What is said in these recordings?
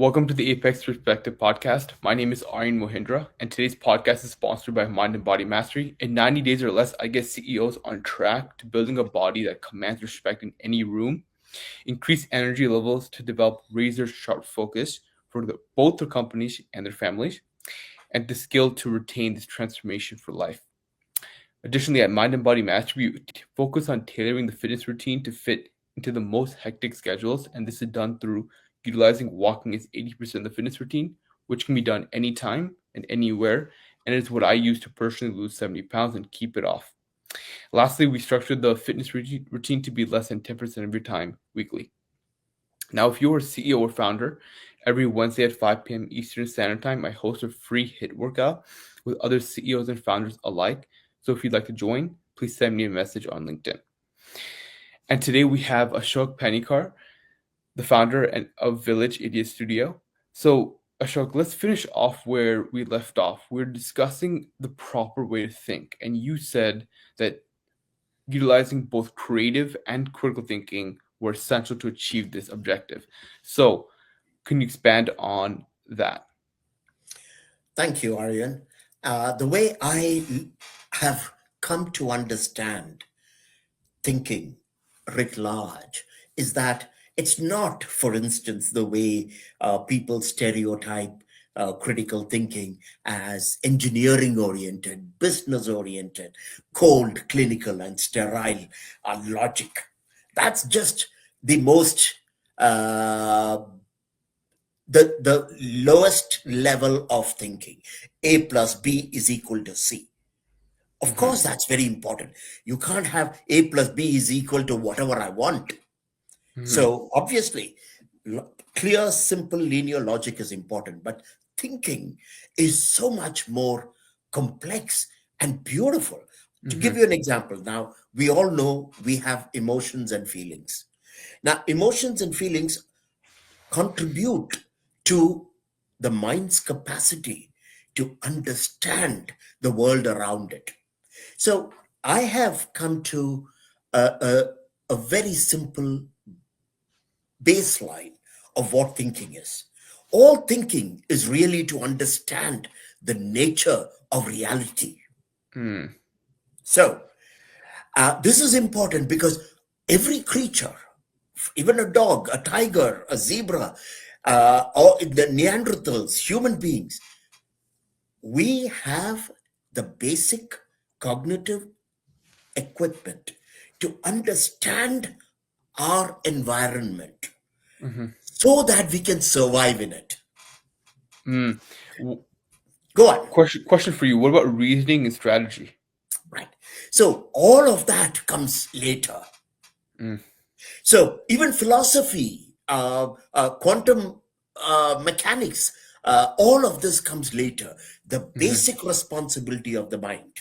Welcome to the Apex Perspective podcast. My name is Aryan Mohindra, and today's podcast is sponsored by Mind and Body Mastery. In 90 days or less, I get CEOs on track to building a body that commands respect in any room, increase energy levels to develop razor sharp focus for both their companies and their families, and the skill to retain this transformation for life. Additionally, at Mind and Body Mastery, we focus on tailoring the fitness routine to fit into the most hectic schedules, and this is done through utilizing walking as 80% of the fitness routine, which can be done anytime and anywhere, and it's what I use to personally lose 70 pounds and keep it off. Lastly, we structured the fitness routine to be less than 10% of your time weekly. Now, if you're a CEO or founder, every Wednesday at 5 p.m. Eastern Standard Time, I host a free HIIT workout with other CEOs and founders alike. So if you'd like to join, please send me a message on LinkedIn. And today we have Ashok Panikar, the founder of Village Idiot Studio. So Ashok, let's finish off where we left off. We're discussing the proper way to think. And you said that utilizing both creative and critical thinking were essential to achieve this objective. So can you expand on that? Thank you, Aryan. The way I have come to understand thinking writ large is that it's not, for instance, the way people stereotype critical thinking as engineering oriented, business oriented, cold, clinical, and sterile logic. That's just the most the lowest level of thinking. A plus B is equal to C. Of Mm-hmm. course, that's very important. You can't have A plus B is equal to whatever I want. Mm-hmm. So obviously, clear, simple, linear logic is important, but thinking is so much more complex and beautiful. To Mm-hmm. give you an example, now we all know we have emotions and feelings. Now, emotions and feelings contribute to the mind's capacity to understand the world around it. So I have come to a very simple baseline of what thinking is. All thinking is really to understand the nature of reality. Mm-hmm. So this is important because every creature, even a dog, a tiger, a zebra, or the Neanderthals, human beings, we have the basic cognitive equipment to understand our environment Mm-hmm. so that we can survive in it. Mm. Go on. Question for you. What about reasoning and strategy? Right. So all of that comes later. Mm. So even philosophy, quantum mechanics, all of this comes later. The Mm-hmm. basic responsibility of the mind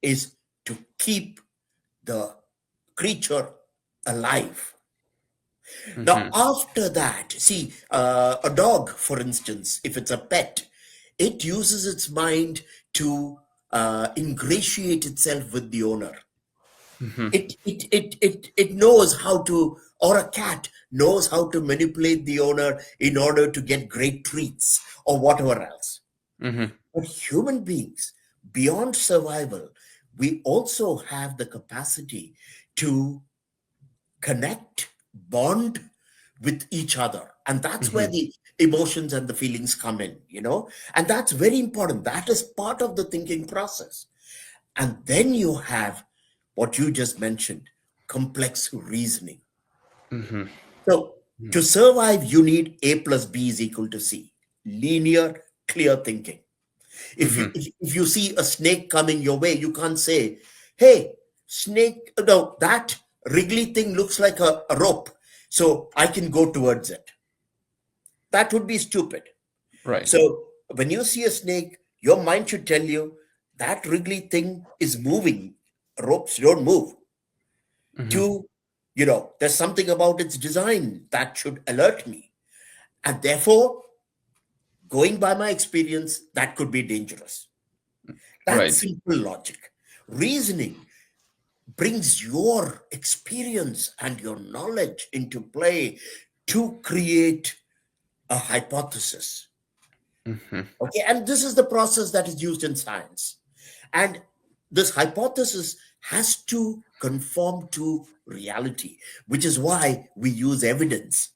is to keep the creature alive. Now, Mm-hmm. after that, see, a dog, for instance, if it's a pet, it uses its mind to ingratiate itself with the owner. Mm-hmm. It knows how to, or a cat knows how to manipulate the owner in order to get great treats or whatever else. Mm-hmm. But human beings, beyond survival, we also have the capacity to connect, bond with each other. And that's where Mm-hmm. the emotions and the feelings come in. And that's very important. That is part of the thinking process. And then you have what you just mentioned, complex reasoning. Mm-hmm. So to survive, you need A plus B is equal to C. Linear, clear thinking. If you Mm-hmm. if you see a snake coming your way, you can't say, "Hey, snake, no, that wriggly thing looks like a rope, so I can go towards it." That would be stupid. Right. So when you see a snake, your mind should tell you that wriggly thing is moving. Ropes don't move. Mm-hmm. Two, there's something about its design that should alert me. And therefore, going by my experience, that could be dangerous. That's Right. simple logic. Reasoning brings your experience and your knowledge into play to create a hypothesis. Mm-hmm. Okay, and this is the process that is used in science. And this hypothesis has to conform to reality, which is why we use evidence.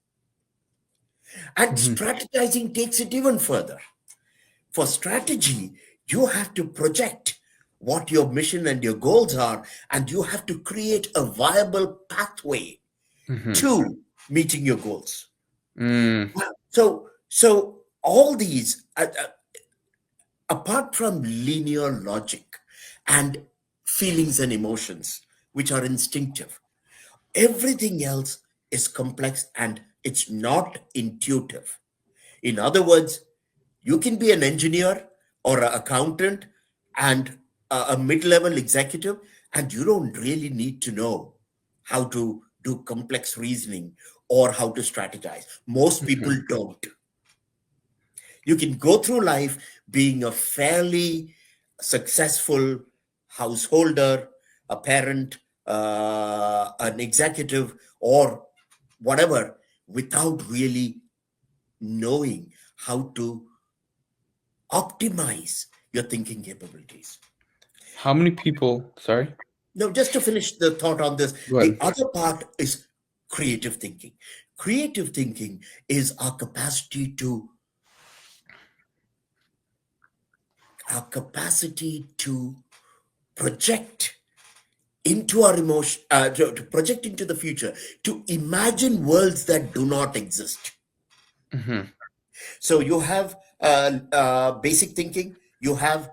And Mm-hmm. strategizing takes it even further. For strategy, you have to project what your mission and your goals are, and you have to create a viable pathway Mm-hmm. to meeting your goals. Mm. So all these, apart from linear logic and feelings and emotions, which are instinctive, everything else is complex and it's not intuitive. In other words, you can be an engineer or an accountant and a mid-level executive, and you don't really need to know how to do complex reasoning or how to strategize. Most people Mm-hmm. don't. You can go through life being a fairly successful householder, a parent, an executive, or whatever, without really knowing how to optimize your thinking capabilities. How many people? Sorry. Now, just to finish the thought on this, Go the ahead. other part is creative thinking. Creative thinking is our capacity to project into our emotion, to project into the future, to imagine worlds that do not exist. Mm-hmm. So you have basic thinking, you have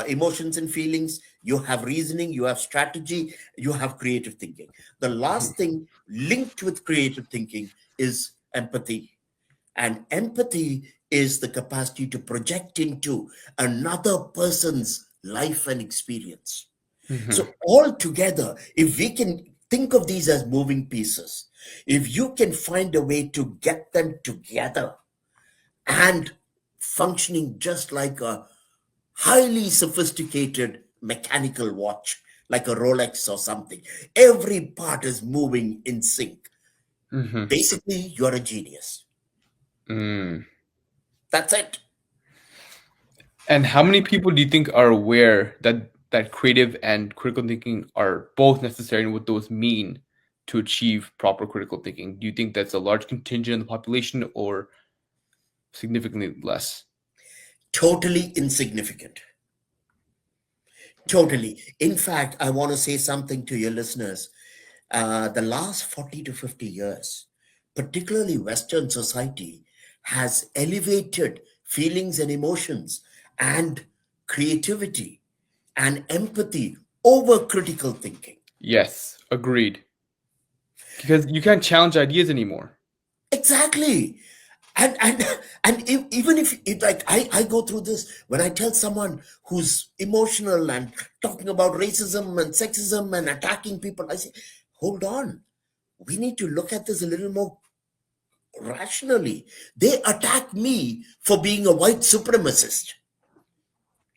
emotions and feelings, you have reasoning, you have strategy, you have creative thinking. The last thing linked with creative thinking is empathy. And empathy is the capacity to project into another person's life and experience. Mm-hmm. So, all together, if we can think of these as moving pieces, if you can find a way to get them together and functioning just like a highly sophisticated mechanical watch, like a Rolex or something, every part is moving in sync. Mm-hmm. Basically, you're a genius. Mm. That's it. And how many people do you think are aware that creative and critical thinking are both necessary and what those mean to achieve proper critical thinking? Do you think that's a large contingent of the population or significantly less? Totally insignificant. Totally. In fact, I want to say something to your listeners. The last 40 to 50 years, particularly Western society, has elevated feelings and emotions and creativity and empathy over critical thinking. Yes, agreed. Because you can't challenge ideas anymore. Exactly. And even if it, like I go through this when I tell someone who's emotional and talking about racism and sexism and attacking people, I say, hold on, we need to look at this a little more rationally. They attack me for being a white supremacist.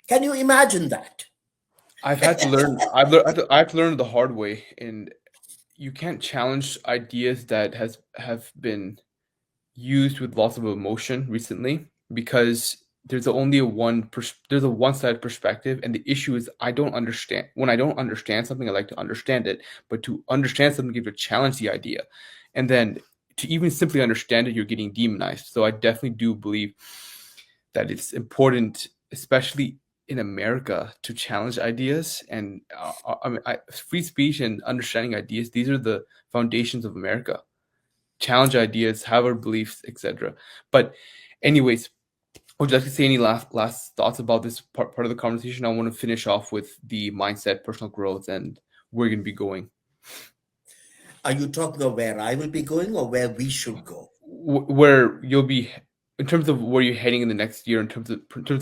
Can you imagine that? I've had to learn. I've learned the hard way, and you can't challenge ideas that have been used with lots of emotion recently because there's a one-sided perspective, and the issue is I don't understand. When I don't understand something, I like to understand it, but to understand something you have to challenge the idea, and then to even simply understand it, you're getting demonized. So I definitely do believe that it's important, especially in America, to challenge ideas. And I mean, free speech and understanding ideas, these are the foundations of America. Challenge ideas, have our beliefs, etc. But, anyways, would you like to say any last thoughts about this part of the conversation? I want to finish off with the mindset, personal growth, and where you're going to be going. Are you talking of where I will be going or where we should go? Where you'll be in terms of where you're heading in the next year in terms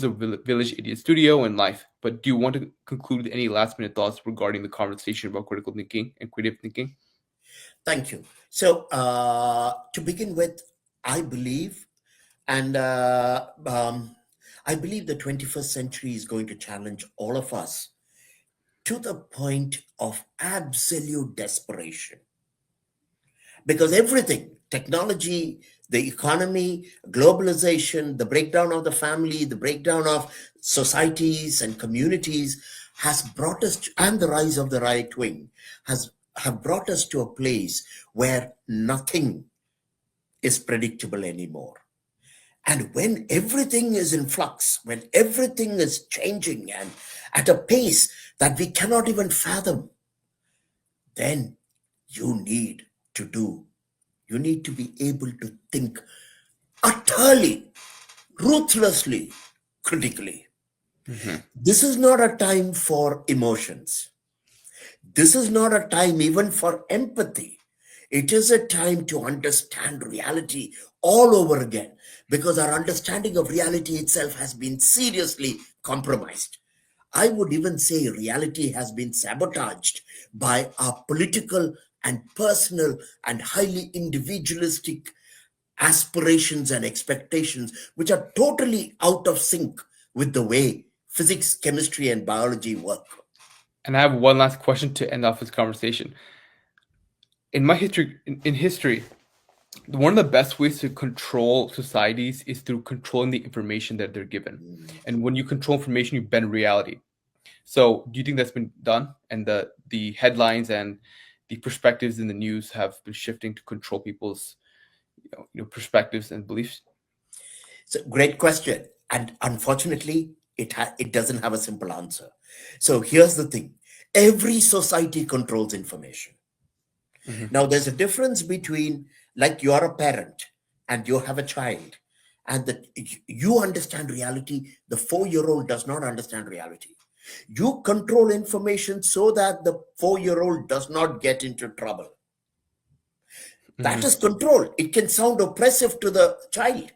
of Village Idiot Studio and life. But do you want to conclude with any last minute thoughts regarding the conversation about critical thinking and creative thinking? Thank you. So, to begin with, I believe, and I believe the 21st century is going to challenge all of us to the point of absolute desperation. Because everything, technology, The economy, globalization, the breakdown of the family, the breakdown of societies and communities has brought us, and the rise of the right wing has have brought us to a place where nothing is predictable anymore. And when everything is in flux, when everything is changing and at a pace that we cannot even fathom, then you need to do, you need to be able to think utterly, ruthlessly, critically. Hmm. This is not a time for emotions. This is not a time even for empathy. It is a time to understand reality all over again because our understanding of reality itself has been seriously compromised. I would even say reality has been sabotaged by our political and personal and highly individualistic aspirations and expectations, which are totally out of sync with the way physics, chemistry, and biology work. And I have one last question to end off this conversation. In history, one of the best ways to control societies is through controlling the information that they're given. And when you control information, you bend reality. So, do you think that's been done? And the headlines and the perspectives in the news have been shifting to control people's perspectives and beliefs? It's a great question. And unfortunately, it doesn't have a simple answer. So here's the thing, every society controls information. Hmm. Now, there's a difference between, like, you're a parent and you have a child, and that you understand reality, the 4 year old does not understand reality. You control information so that the 4 year old does not get into trouble. That Hmm. is control. It can sound oppressive to the child.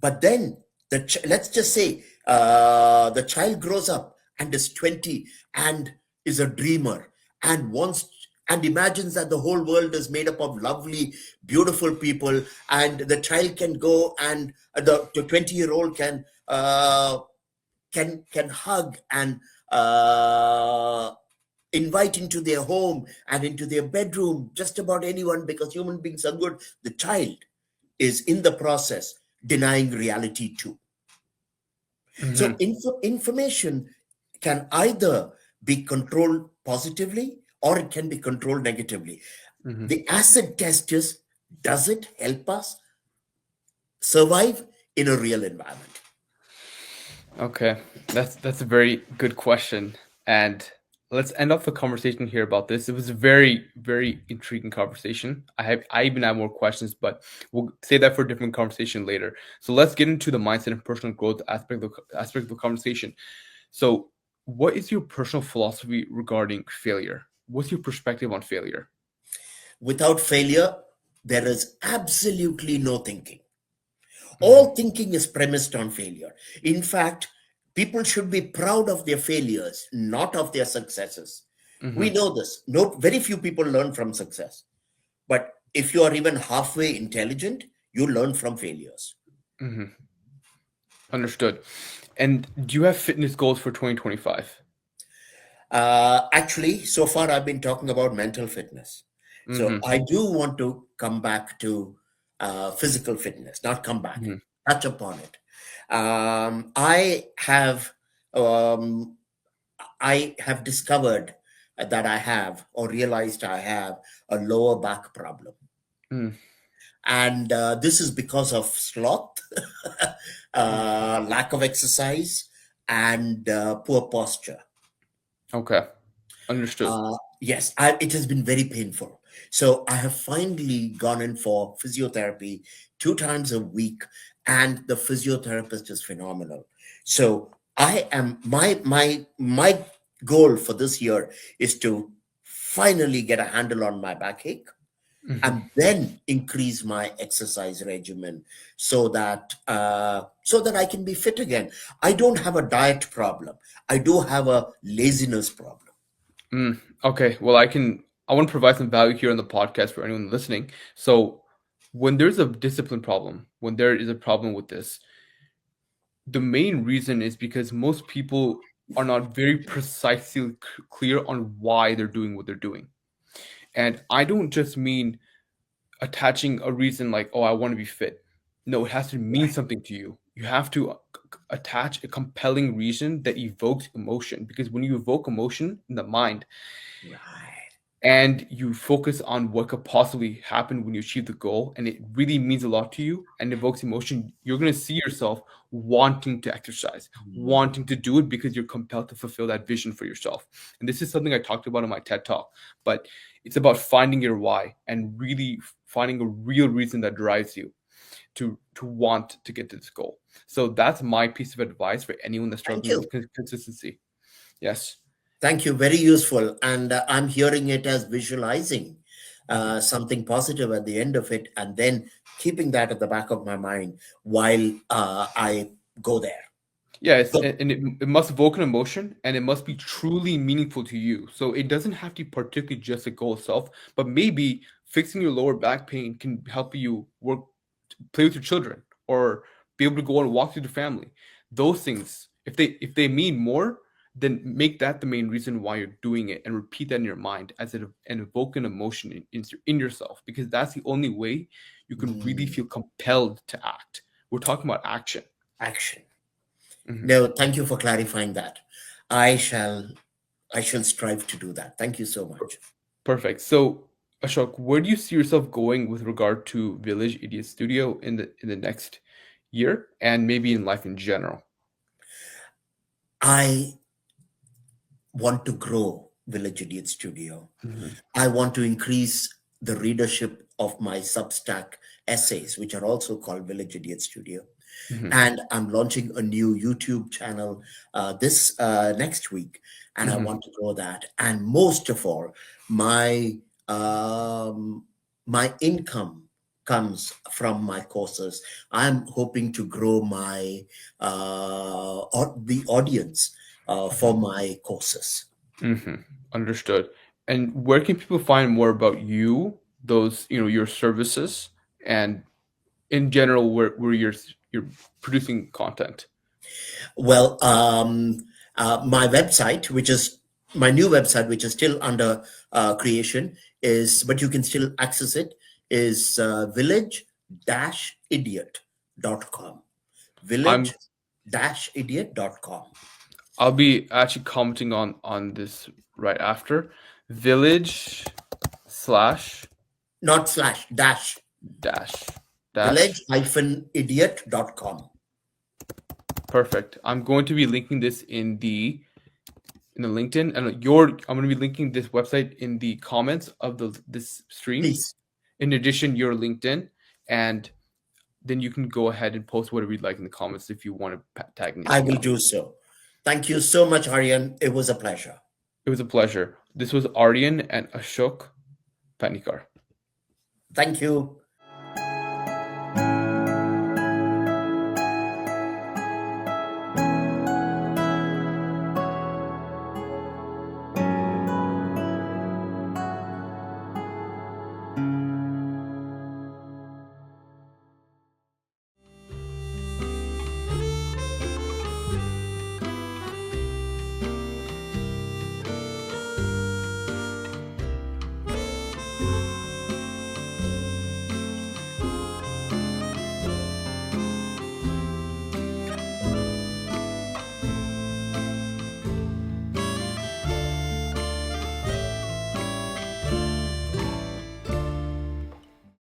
But then let's just say the child grows up and is 20 and is a dreamer and wants and imagines that the whole world is made up of lovely, beautiful people, and the child can go and the 20-year-old can hug and invite into their home and into their bedroom just about anyone because human beings are good. The child is in the process denying reality too. So Hmm. information can either be controlled positively or it can be controlled negatively. Hmm. The acid test is, does it help us survive in a real environment? Okay, that's a very good question, and let's end off the conversation here about this. It was a very intriguing conversation. I even have more questions, but we'll save that for a different conversation later. So let's get into the mindset and personal growth aspect of the conversation. So, what is your personal philosophy regarding failure? What's your perspective on failure? Without failure, there is absolutely no thinking. Hmm. All thinking is premised on failure. In fact, people should be proud of their failures, not of their successes. We Hmm. know this. No, very few people learn from success. But if you are even halfway intelligent, you learn from failures. Hmm. Understood. And do you have fitness goals for 2025? Actually, so far I've been talking about mental fitness. So Hmm. I do want to come back to physical fitness, not come back, touch upon it. Um, I have discovered that I have, or realized I have, a lower back problem. Hmm. And this is because of sloth, lack of exercise, and poor posture. Okay, understood. Yes, it has been very painful. So I have finally gone in for physiotherapy 2 times a week, and the physiotherapist is phenomenal. So I am my goal for this year is to finally get a handle on my backache Hmm. and then increase my exercise regimen so that I can be fit again. I don't have a diet problem. I do have a laziness problem. Okay, well, I want to provide some value here on the podcast for anyone listening. So, when there's a discipline problem, when there is a problem with this, the main reason is because most people are not very precisely clear on why they're doing what they're doing. And I don't just mean attaching a reason like, oh, I want to be fit. No, it has to mean Right. something to you. You have to attach a compelling reason that evokes emotion, because when you evoke emotion in the mind Right. and you focus on what could possibly happen when you achieve the goal, and it really means a lot to you and evokes emotion, you're going to see yourself wanting to exercise, Mm. wanting to do it, because you're compelled to fulfill that vision for yourself. And this is something I talked about in my TED talk, but it's about finding your why and really finding a real reason that drives you to want to get to this goal. So that's my piece of advice for anyone that's Thank struggling you. with consistency. Yes. Thank you. Very useful. And I'm hearing it as visualizing Mhm. something positive at the end of it, and then keeping that at the back of my mind while I go there. Yes, Good. and it must evoke an emotion, and it must be truly meaningful to you. So it doesn't have to be particularly just a goal itself, but maybe fixing your lower back pain can help you work, play with your children, or be able to go on a walk with your family. Those things, if they mean more, then make that the main reason why you're doing it, and repeat that in your mind as it and evoke an emotion in yourself, because that's the only way you can really Mm, feel compelled to act. We're talking about action. action. Mhm. No, thank you for clarifying that. I shall I shall strive to do that. Thank you so much. Perfect. So, Ashok, where do you see yourself going with regard to Village Idiot Studio in the next year, and maybe in life in general? I want to grow Village Idiot Studio. Mhm, I want to increase the readership of my Substack essays, which are also called Village Idiot Studio. mhm, And I'm launching a new YouTube channel this next week, and I mhm. want to grow that. And most of all, my um, my income comes from my courses. I'm hoping to grow my the audience for my courses. Mhm. Understood. And where can people find more about you, those, your services, and in general, where you're producing content? Well, my website, which is my new website, which is still under creation, but you can still access it, is village-idiot.com. I'm Village-idiot.com. I'll be actually commenting on this right after. Village slash Not slash, dash. dash dash. Village-idiot.com. Perfect. I'm going to be linking this in the LinkedIn, and I'm going to be linking this website in the comments of this stream. Please, In addition, your LinkedIn, and then you can go ahead and post whatever you'd like in the comments if you want to tag I anything will else. do so. Thank you so much, Aryan. It was a pleasure. It was a pleasure. This was Aryan and Ashok Panikar. Thank you.